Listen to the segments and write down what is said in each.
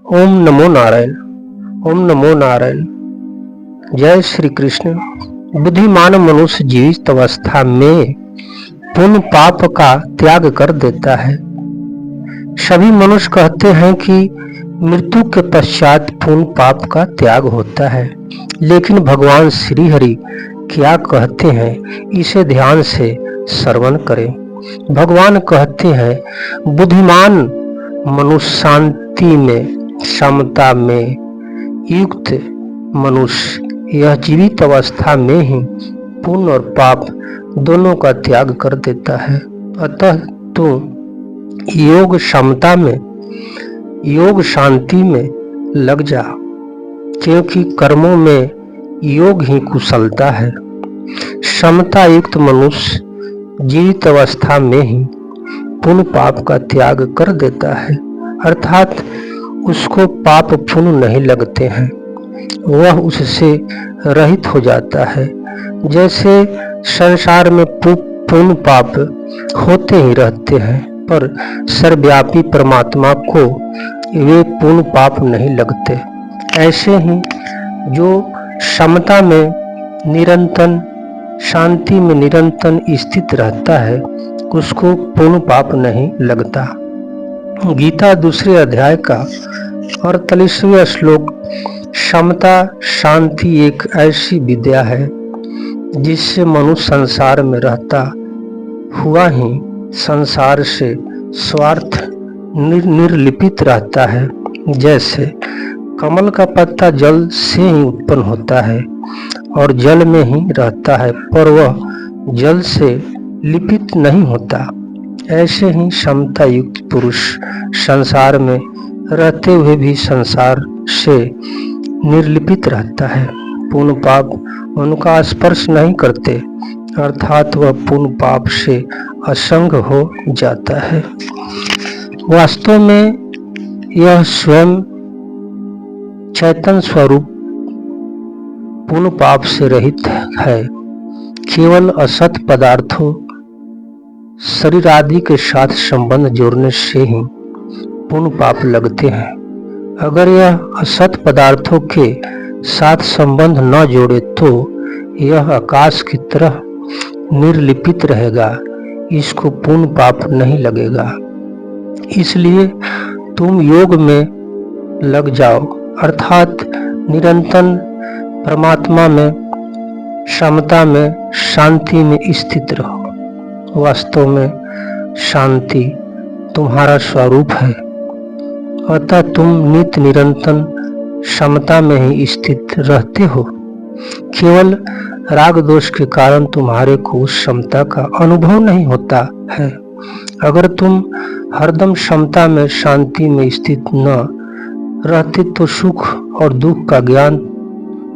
ओम नमो नारायण। ओम नमो नारायण। जय श्री कृष्ण। बुद्धिमान मनुष्य जीवित अवस्था में पुण्य पाप का त्याग कर देता है। सभी मनुष्य कहते हैं कि मृत्यु के पश्चात पुण्य पाप का त्याग होता है, लेकिन भगवान श्री हरि क्या कहते हैं, इसे ध्यान से श्रवण करें। भगवान कहते हैं, बुद्धिमान मनुष्य शांति में, समता में युक्त मनुष्य यह जीवित अवस्था में ही पुण्य और पाप दोनों का त्याग कर देता है। अतः तू योग समता में, योग शांति में लग जा, क्योंकि कर्मों में योग ही कुशलता है। समता युक्त मनुष्य जीवित अवस्था में ही पुण्य पाप का त्याग कर देता है, अर्थात उसको पाप पुण्य नहीं लगते हैं, वह उससे रहित हो जाता है। जैसे संसार में पुण्य पाप होते ही रहते हैं, पर सर्वव्यापी परमात्मा को वे पुण्य पाप नहीं लगते। ऐसे ही जो समता में निरंतर, शांति में निरंतर स्थित रहता है, उसको पुण्य पाप नहीं लगता। गीता दूसरे अध्याय का 48वां श्लोक, समता शांति एक ऐसी विद्या है जिससे मनुष्य संसार में रहता हुआ ही संसार से स्वार्थ निर्लिपित रहता है। जैसे कमल का पत्ता जल से ही उत्पन्न होता है और जल में ही रहता है, पर वह जल से लिपित नहीं होता। ऐसे ही समता युक्त पुरुष संसार में रहते हुए भी संसार से निर्लिपित रहता है। पुण्य पाप उनका स्पर्श नहीं करते, अर्थात वह पुण्य पाप से असंग हो जाता है। वास्तव में यह स्वयं चैतन्य स्वरूप पुण्य पाप से रहित है। केवल असत पदार्थों, शरीर आदि के साथ संबंध जोड़ने से ही पुण्य पाप लगते हैं। अगर यह असत पदार्थों के साथ संबंध न जोड़े तो यह आकाश की तरह निर्लिपित रहेगा, इसको पुण्य पाप नहीं लगेगा। इसलिए तुम योग में लग जाओ, अर्थात निरंतर परमात्मा में, समता में, शांति में स्थित रहो। वास्तव में शांति तुम्हारा स्वरूप है, अतः तुम नित्य निरंतर समता में ही स्थित रहते हो। केवल राग दोष के कारण तुम्हारे को उस समता का अनुभव नहीं होता है। अगर तुम हरदम समता में, शांति में स्थित न रहते तो सुख और दुख का ज्ञान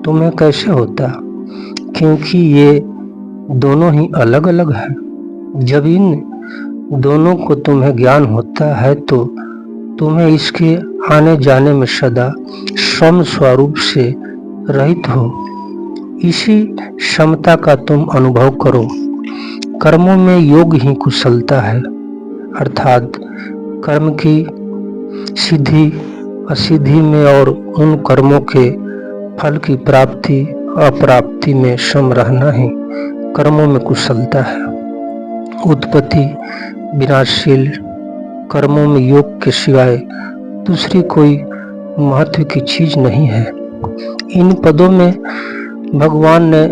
तुम्हें कैसे होता, क्योंकि ये दोनों ही अलग अलग हैं। जब इन दोनों को तुम्हें ज्ञान होता है तो तुम्हें इसके आने जाने में सदा सम स्वरूप से रहित हो। इसी समता का तुम अनुभव करो। कर्मों में योग ही कुशलता है, अर्थात कर्म की सिद्धि असिद्धि में और उन कर्मों के फल की प्राप्ति अप्राप्ति में सम रहना ही कर्मों में कुशलता है। उत्पत्ति विनाशशील कर्मों में योग के सिवाय दूसरी कोई महत्व की चीज नहीं है। इन पदों में भगवान ने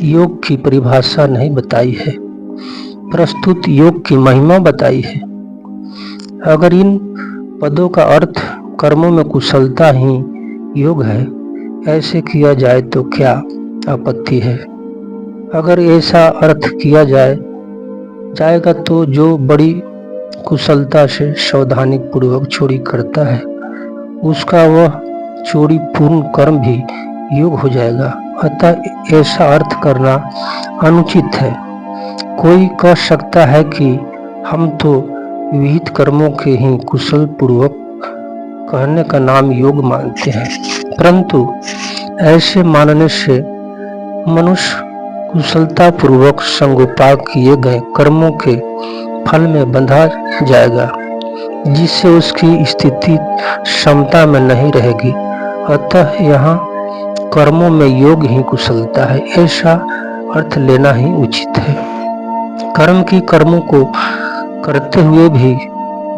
योग की परिभाषा नहीं बताई है, प्रस्तुत योग की महिमा बताई है। अगर इन पदों का अर्थ कर्मों में कुशलता ही योग है, ऐसे किया जाए तो क्या आपत्ति है। अगर ऐसा अर्थ किया जाएगा तो जो बड़ी कुशलता से सावधानी पूर्वक चोरी करता है, उसका वह चोरी पूर्ण कर्म भी योग हो जाएगा। अतः ऐसा अर्थ करना अनुचित है। कोई कह सकता है कि हम तो विहित कर्मों के ही कुशल पूर्वक कहने का नाम योग मानते हैं, परंतु ऐसे मानने से मनुष्य कुशलता पूर्वक संगोपाक किए गए कर्मों के फल में बंधा जाएगा। जिससे उसकी स्थिति समता में नहीं रहेगी। अतः यहाँ कर्मों में योग ही कुशलता है, ऐसा अर्थ लेना ही उचित है। कर्म की कर्मों को करते हुए भी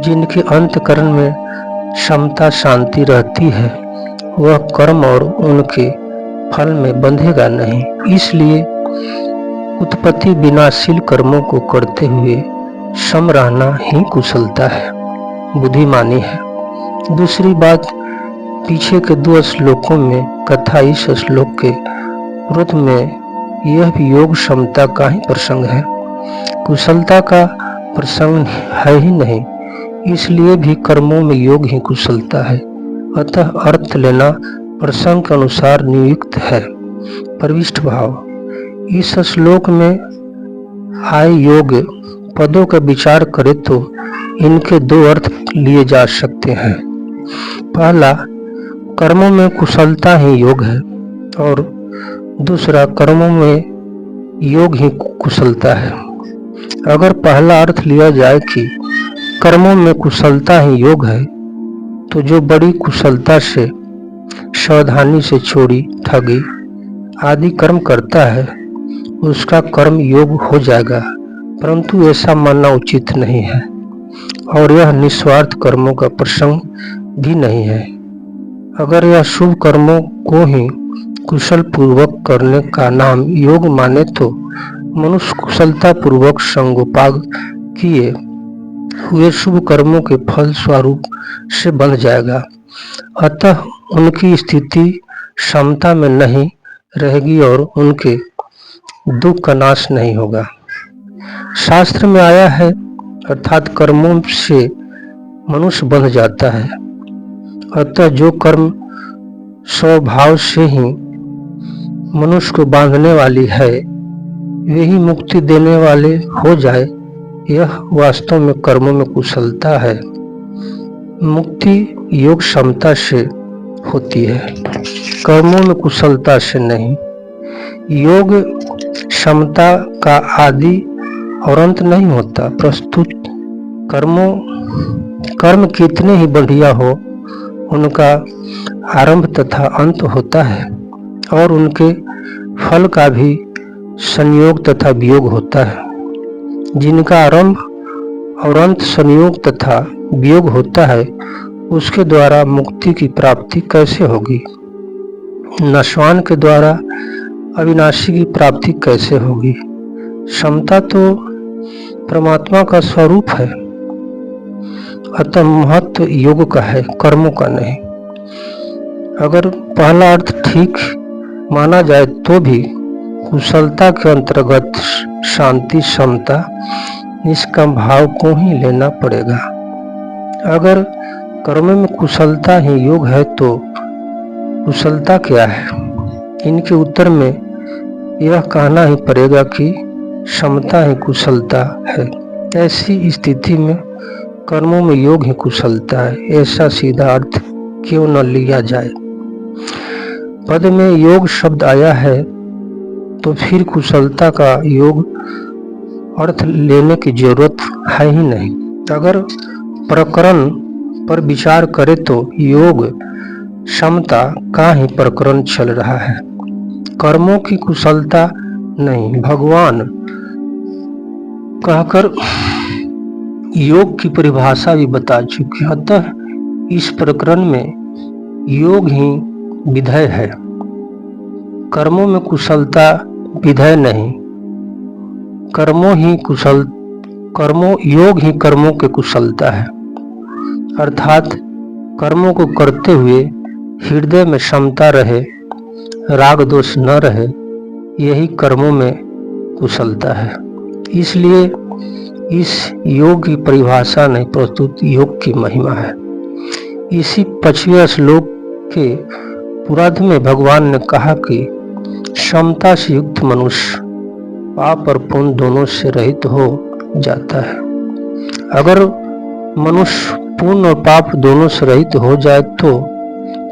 जिनके अंतःकरण में समता शांति रहती है, वह कर्म और उनके फल में बंधेगा नहीं। इसलिए उत्पत्ति विनाशील कर्मों को करते हुए सम रहना ही कुशलता है, बुद्धिमानी है। दूसरी बात, पीछे के 2 श्लोकों में तथा इस श्लोक के पूर्व में यह भी योग क्षमता का ही प्रसंग है, कुशलता का प्रसंग है ही नहीं। इसलिए भी कर्मों में योग ही कुशलता है। अतः अर्थ लेना प्रसंग के अनुसार नियुक्त है। प्रविष्ट भाव, इस श्लोक में आए योग पदों का विचार करें तो इनके 2 अर्थ लिए जा सकते हैं। पहला, कर्मों में कुशलता ही योग है, और दूसरा, कर्मों में योग ही कुशलता है। अगर पहला अर्थ लिया जाए कि कर्मों में कुशलता ही योग है, तो जो बड़ी कुशलता से सावधानी से चोरी, ठगी आदि कर्म करता है, उसका कर्म योग हो जाएगा। परंतु ऐसा मानना उचित नहीं है, और यह निस्वार्थ कर्मों का प्रसंग भी नहीं है। अगर यह शुभ कर्मों को ही कुशल पूर्वक करने का नाम योग माने, तो मनुष्य कुशलता पूर्वक संगोपांग किए हुए शुभ कर्मों के फल स्वरूप से बंध जाएगा। अतः उनकी स्थिति समता में नहीं रहेगी और उनके दुख का नाश नहीं होगा। शास्त्र में आया है, अर्थात कर्मों से मनुष्य बंध जाता है। अतः जो कर्म स्वभाव से ही मनुष्य को बांधने वाली है, वे ही मुक्ति देने वाले हो जाए, यह वास्तव में कर्मों में कुशलता है। मुक्ति योग क्षमता से होती है, कर्मों में कुशलता से नहीं। योग क्षमता का आदि और अंत नहीं होता। प्रस्तुत कर्म कितने ही बढ़िया हो, उनका आरंभ तथा अंत होता है, और उनके फल का भी संयोग तथा वियोग होता है। जिनका आरंभ और अंत संयोग तथा वियोग होता है, उसके द्वारा मुक्ति की प्राप्ति कैसे होगी? नश्वान के द्वारा अविनाशी की प्राप्ति कैसे होगी? समता तो परमात्मा का स्वरूप है, अतः महत्व योग का है, कर्मों का नहीं। अगर पहला अर्थ ठीक माना जाए तो भी कुशलता के अंतर्गत शांति, समता, निष्काम भाव को ही लेना पड़ेगा। अगर कर्म में कुशलता ही योग है, तो कुशलता क्या है? इनके उत्तर में यह कहना ही पड़ेगा कि समता ही कुशलता है। ऐसी स्थिति में कर्मों में योग ही कुशलता है, ऐसा सीधा अर्थ क्यों न लिया जाए? पद में योग शब्द आया है, तो फिर कुशलता का योग अर्थ लेने की जरूरत है ही नहीं। अगर प्रकरण पर विचार करें तो योग समता का ही प्रकरण चल रहा है, कर्मों की कुशलता नहीं। भगवान कहकर योग की परिभाषा भी बता चुके हैं। अतः इस प्रकरण में योग ही विधेय है, कर्मों में कुशलता विधेय नहीं। योग ही कर्मों के कुशलता है, अर्थात कर्मों को करते हुए हृदय में समता रहे, राग दोष न रहे, यही कर्मों में कुशलता है। इसलिए इस योग की परिभाषा नहीं, प्रस्तुत योग की महिमा है। इसी 5वें श्लोक के पूर्वार्ध में भगवान ने कहा कि समता से युक्त मनुष्य पाप और पुण्य दोनों से रहित हो जाता है। अगर मनुष्य पुण्य और पाप दोनों से रहित हो जाए, तो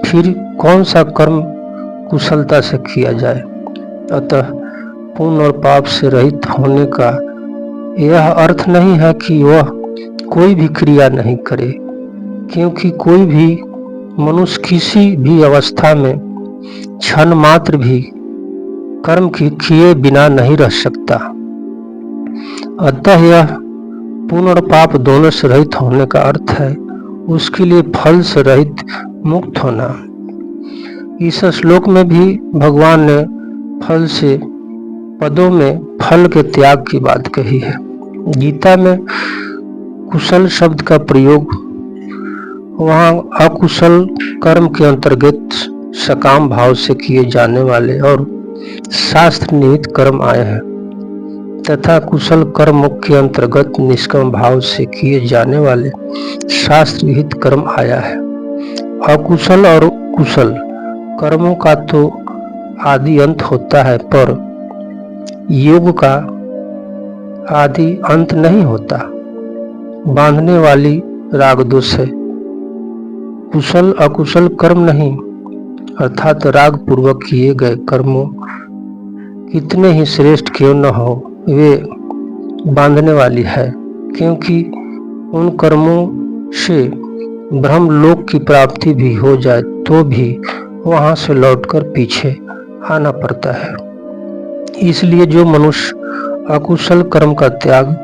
फिर कौन सा कर्म कुशलता से किया जाए? अतः पुण्य और पाप से रहित होने का यह अर्थ नहीं है कि वह कोई भी क्रिया नहीं करे, क्योंकि कोई भी मनुष्य किसी भी अवस्था में क्षण मात्र भी कर्म किए बिना नहीं रह सकता। अतः यह पुण्य और पाप दोनों से रहित होने का अर्थ है उसके लिए फल से रहित मुक्त होना। इस श्लोक में भी भगवान ने फल से पदों में फल के त्याग की बात कही है। गीता में कुशल शब्द का प्रयोग वहाँ अकुशल कर्म के अंतर्गत सकाम भाव से किए जाने वाले और शास्त्र निहित कर्म आए हैं तथा कुशल कर्म के अंतर्गत निष्काम भाव से किए जाने वाले शास्त्र विहित कर्म आया है। अकुशल और कुशल कर्मों का तो आदि अंत होता है पर योग का आदि अंत नहीं होता। बांधने वाली राग दोष है। कुशल अकुशल कर्म नहीं अर्थात राग पूर्वक किए गए कर्मों कितने ही श्रेष्ठ क्यों न हो वे बांधने वाली है, क्योंकि उन कर्मों से ब्रह्म लोक की प्राप्ति भी हो जाए तो भी वहां से लौटकर पीछे आना पड़ता है। इसलिए जो मनुष्य अकुशल कर्म का त्याग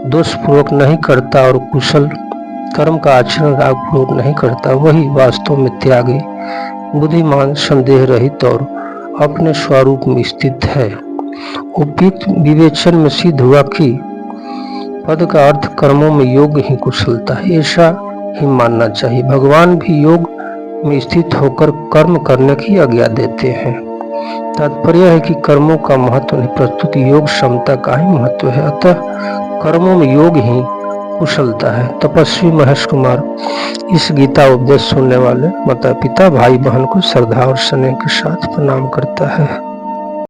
दोषपूर्वक नहीं करता और कुशल कर्म का आचरण रागपूर्वक नहीं करता वही वास्तव में त्यागी, बुद्धिमान, संदेह रहित और अपने स्वरूप में स्थित है। उपयुक्त विवेचन में सिद्ध हुआ कि पद का अर्थ कर्मों में योग ही कुशलता है, ऐसा ही मानना चाहिए। भगवान भी योग में स्थित होकर कर्म करने की आज्ञा देते हैं। तात्पर्य है कि कर्मों का महत्व नहीं प्रस्तुत योग क्षमता का ही महत्व है। अतः कर्मों में योग ही कुशलता है। तपस्वी महेश कुमार इस गीता उपदेश सुनने वाले माता पिता भाई बहन को श्रद्धा और स्नेह के साथ प्रणाम करता है।